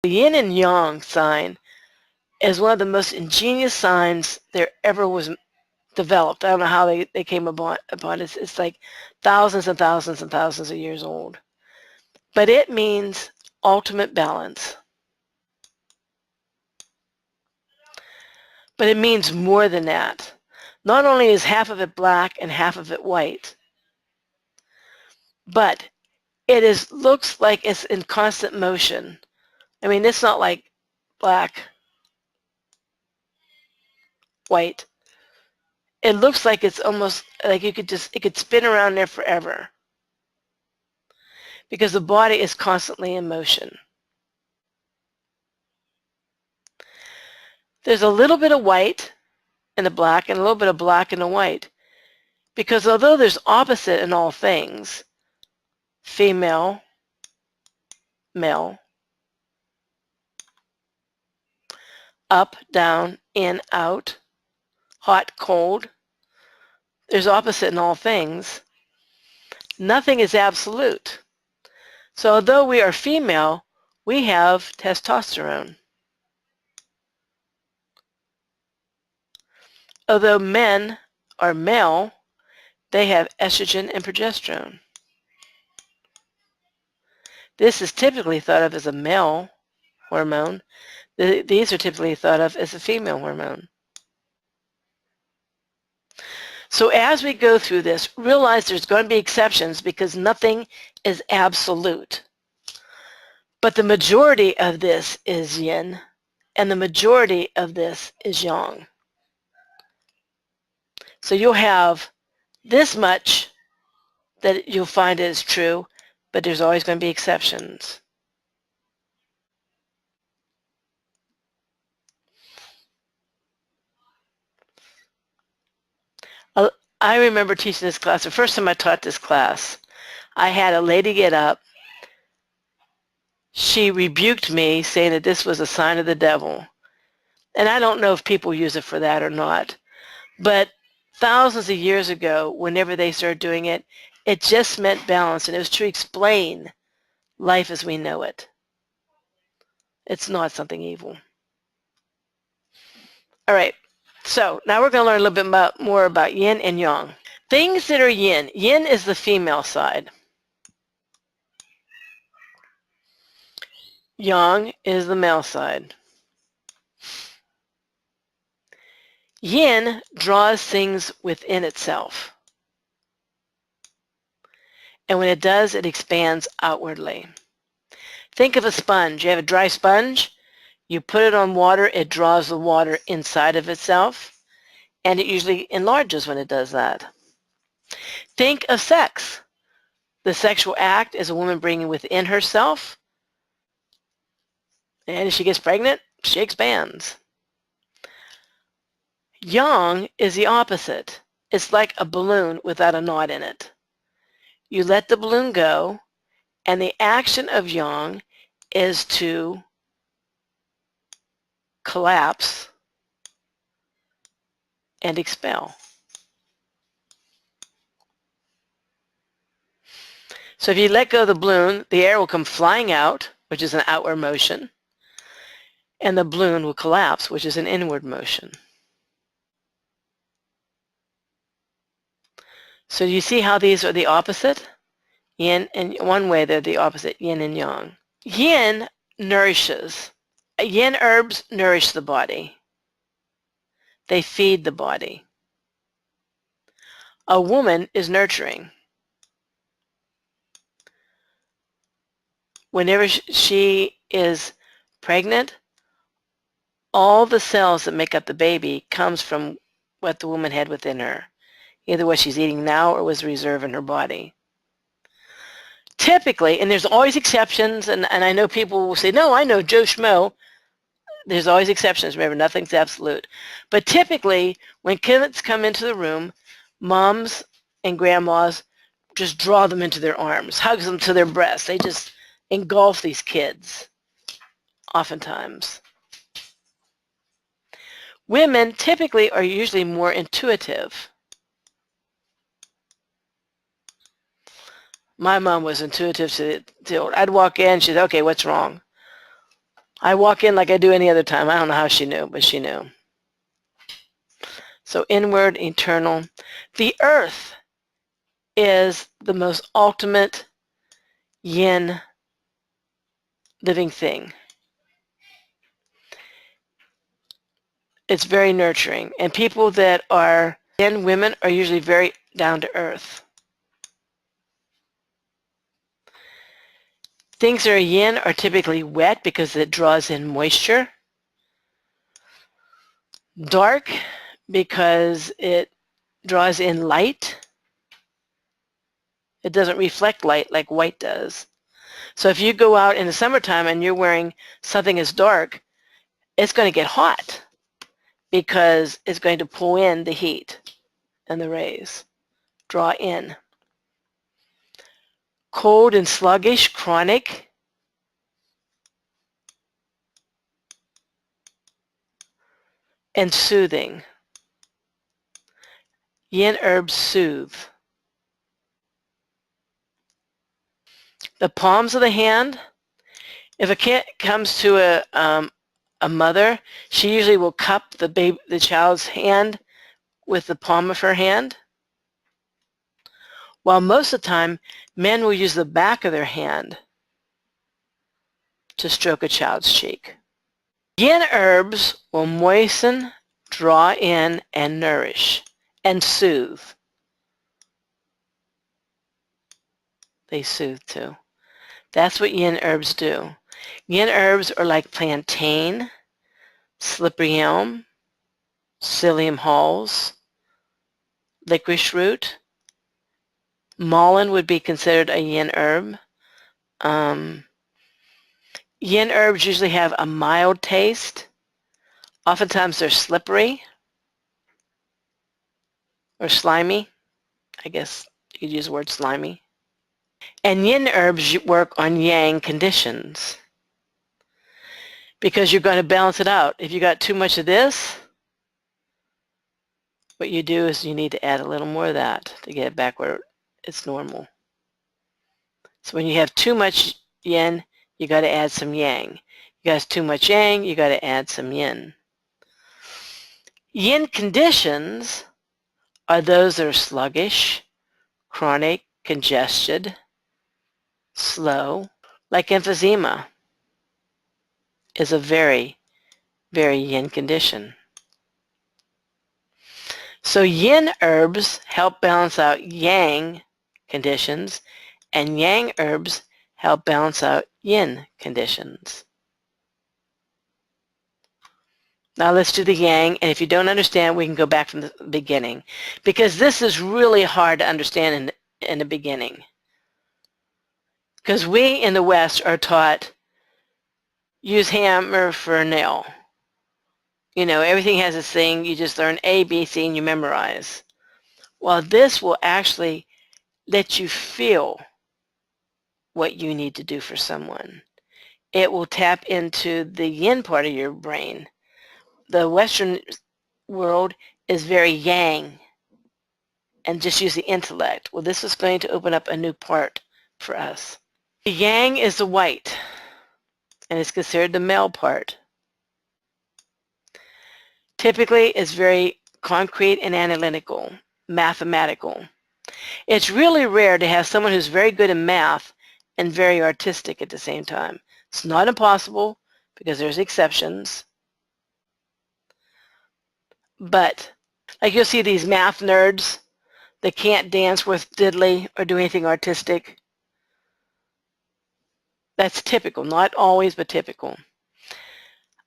The yin and yang sign is one of the most ingenious signs there ever was developed. I don't know how they came upon it. It's like thousands and thousands and thousands of years old. But it means ultimate balance. But it means more than that. Not only is half of it black and half of it white, but looks like it's in constant motion. I mean, it's not like black, white. It looks like it's almost like it could spin around there forever because the body is constantly in motion. There's a little bit of white in the black and a little bit of black in the white because although there's opposite in all things, female, male, up, down, in, out, hot, cold, there's opposite in all things. Nothing is absolute. So although we are female, we have testosterone. Although men are male, they have estrogen and progesterone. This is typically thought of as a male hormone. These are typically thought of as a female hormone. So as we go through this, realize there's going to be exceptions because nothing is absolute. But the majority of this is yin, and the majority of this is yang. So you'll have this much that you'll find is true, but there's always going to be exceptions. I remember teaching this class. The first time I taught this class, I had a lady get up. She rebuked me, saying that this was a sign of the devil. And I don't know if people use it for that or not. But thousands of years ago, whenever they started doing it, it just meant balance, and it was to explain life as we know it. It's not something evil. All right, so now we're going to learn a little bit more about yin and yang. Things that are yin. Yin is the female side. Yang is the male side. Yin draws things within itself. And when it does, it expands outwardly. Think of a sponge. You have a dry sponge. You put it on water. It draws the water inside of itself. And it usually enlarges when it does that. Think of sex. The sexual act is a woman bringing within herself. And if she gets pregnant, she expands. Yang is the opposite. It's like a balloon without a knot in it. You let the balloon go, and the action of yang is to collapse and expel. So if you let go of the balloon, the air will come flying out, which is an outward motion, and the balloon will collapse, which is an inward motion. So you see how these are the opposite? Yin, and one way they're the opposite, yin and yang. Yin nourishes. Yin herbs nourish the body. They feed the body. A woman is nurturing. Whenever she is pregnant, all the cells that make up the baby comes from what the woman had within her, either what she's eating now or was reserved in her body. Typically, and there's always exceptions, and I know people will say, no, I know Joe Schmo. There's always exceptions. Remember, nothing's absolute. But typically, when kids come into the room, moms and grandmas just draw them into their arms, hugs them to their breasts. They just engulf these kids, oftentimes. Women typically are usually more intuitive. My mom was intuitive to I'd walk in, she'd say, okay, what's wrong? I walk in like I do any other time. I don't know how she knew, but she knew. So inward, eternal. The earth is the most ultimate yin living thing. It's very nurturing. And people that are yin women are usually very down to earth. Things that are yin are typically wet because it draws in moisture. Dark because it draws in light. It doesn't reflect light like white does. So if you go out in the summertime and you're wearing something that's dark, it's going to get hot because it's going to pull in the heat and the rays, draw in. Cold and sluggish, chronic. And soothing. Yin herbs soothe. The palms of the hand. If a kid comes to a mother, she usually will cup the child's hand with the palm of her hand. While most of the time, men will use the back of their hand to stroke a child's cheek. Yin herbs will moisten, draw in, and nourish, and soothe. They soothe too. That's what yin herbs do. Yin herbs are like plantain, slippery elm, psyllium hulls, licorice root. Mullein would be considered a yin herb. Yin herbs usually have a mild taste. Oftentimes they're slippery or slimy. I guess you could use the word slimy. And yin herbs work on yang conditions because you're going to balance it out. If you got too much of this, what you do is you need to add a little more of that to get it back where it's normal. So when you have too much yin, you got to add some yang. You got too much yang, you got to add some yin. Yin conditions are those that are sluggish, chronic, congested, slow, like emphysema is a very, very yin condition. So yin herbs help balance out yang conditions, and yang herbs help balance out yin conditions. Now let's do the yang, and if you don't understand, we can go back from the beginning, because this is really hard to understand in the beginning. Because we in the West are taught, use hammer for a nail. You know, everything has its thing. You just learn A, B, C, and you memorize. Well, this will actually let you feel what you need to do for someone. It will tap into the yin part of your brain. The Western world is very yang and just use the intellect. Well, this is going to open up a new part for us. The yang is the white, and it's considered the male part. Typically, it's very concrete and analytical, mathematical. It's really rare to have someone who's very good in math and very artistic at the same time. It's not impossible because there's exceptions. But like you'll see these math nerds that can't dance worth diddly or do anything artistic. That's typical, not always, but typical.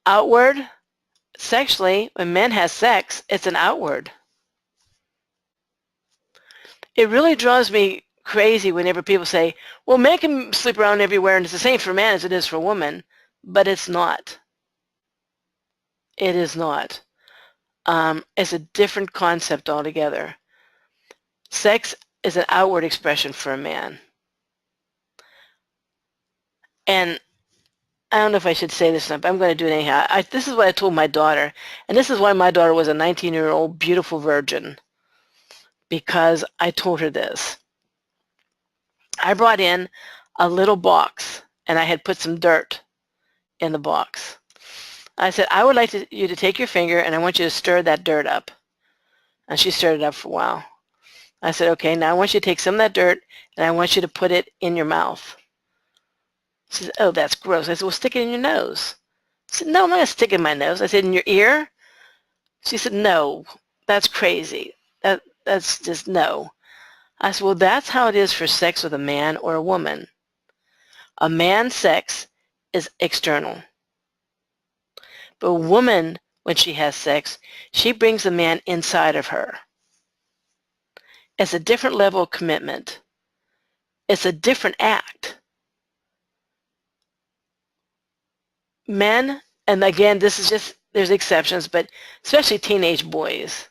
Outward, sexually, when men have sex, it's an outward. It really draws me crazy whenever people say, well, men can sleep around everywhere and it's the same for man as it is for woman, but it's not. It is not. It's a different concept altogether. Sex is an outward expression for a man. And I don't know if I should say this, but I'm going to do it anyhow. This is what I told my daughter, and this is why my daughter was a 19-year-old beautiful virgin, because I told her this. I brought in a little box, and I had put some dirt in the box. I said, I would like you to take your finger and I want you to stir that dirt up. And she stirred it up for a while. I said, okay, now I want you to take some of that dirt and I want you to put it in your mouth. She said, oh, that's gross. I said, well, stick it in your nose. I said, no, I'm not going to stick it in my nose. I said, in your ear? She said, no, that's crazy. That's just no. I said, well, that's how it is for sex with a man or a woman. A man's sex is external. But a woman, when she has sex, she brings the man inside of her. It's a different level of commitment. It's a different act. Men, and again, this is just, there's exceptions, but especially teenage boys,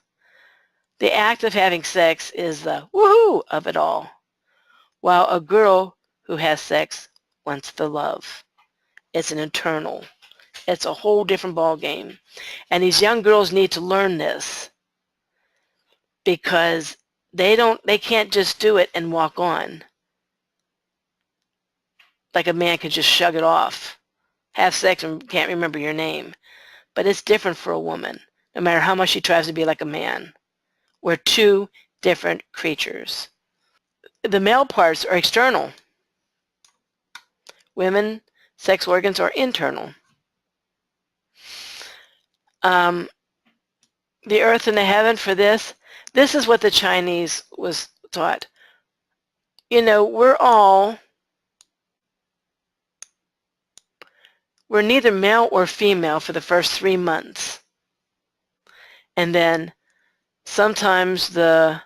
the act of having sex is the woohoo of it all, while a girl who has sex wants the love. It's an internal. It's a whole different ball game. And these young girls need to learn this because they can't just do it and walk on like a man could just shrug it off, have sex and can't remember your name. But it's different for a woman, no matter how much she tries to be like a man. We're two different creatures. The male parts are external. Women, sex organs are internal. The earth and the heaven for this is what the Chinese was taught. You know, we're neither male or female for the first 3 months. And then sometimes it's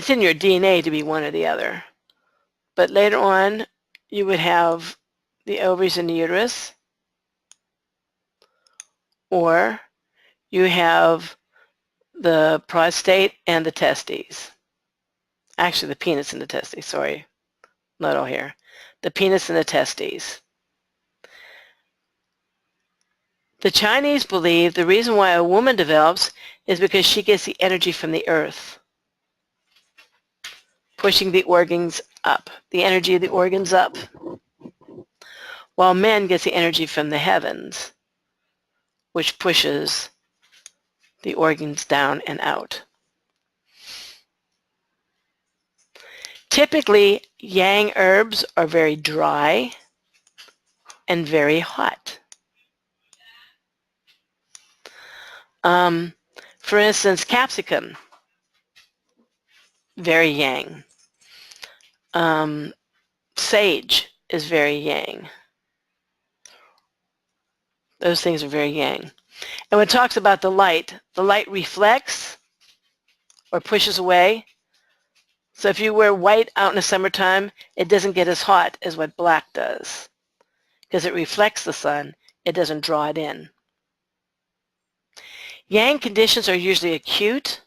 in your DNA to be one or the other. But later on, you would have the ovaries and the uterus, or you have the prostate and the testes. Actually, the penis and the testes, sorry. Not all here. The penis and the testes. The Chinese believe the reason why a woman develops is because she gets the energy from the earth, pushing the organs up, the energy of the organs up, while men gets the energy from the heavens, which pushes the organs down and out. Typically, yang herbs are very dry and very hot. For instance, capsicum, very yang. Sage is very yang. Those things are very yang. And when it talks about the light reflects or pushes away. So if you wear white out in the summertime, it doesn't get as hot as what black does because it reflects the sun. It doesn't draw it in. Yang conditions are usually acute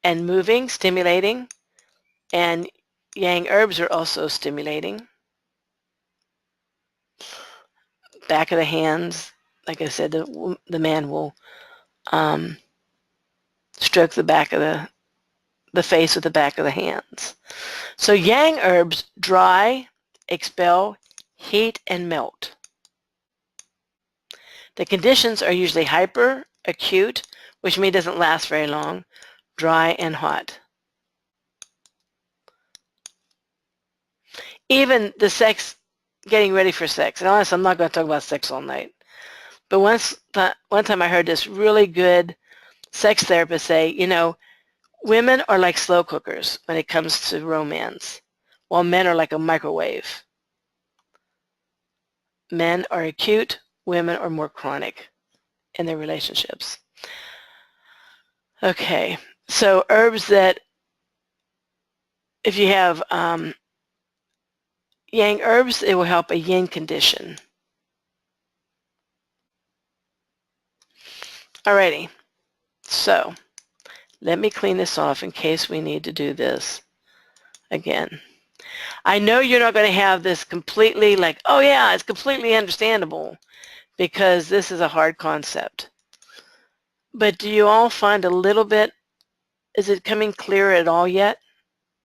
and moving, stimulating, and yang herbs are also stimulating. Back of the hands, like I said, the man will stroke the back of the face with the back of the hands. So yang herbs dry, expel, heat, and melt. The conditions are usually hyper, acute, which means it doesn't last very long, dry, and hot. Even the sex, getting ready for sex. And honestly, I'm not going to talk about sex all night. But one time I heard this really good sex therapist say, you know, women are like slow cookers when it comes to romance, while men are like a microwave. Men are acute, women are more chronic in their relationships. Okay, so herbs that, if you have yang herbs, it will help a yin condition. Alrighty, so let me clean this off in case we need to do this again. I know you're not going to have this completely like, oh yeah, it's completely understandable because this is a hard concept. But do you all find a little bit, is it coming clear at all yet?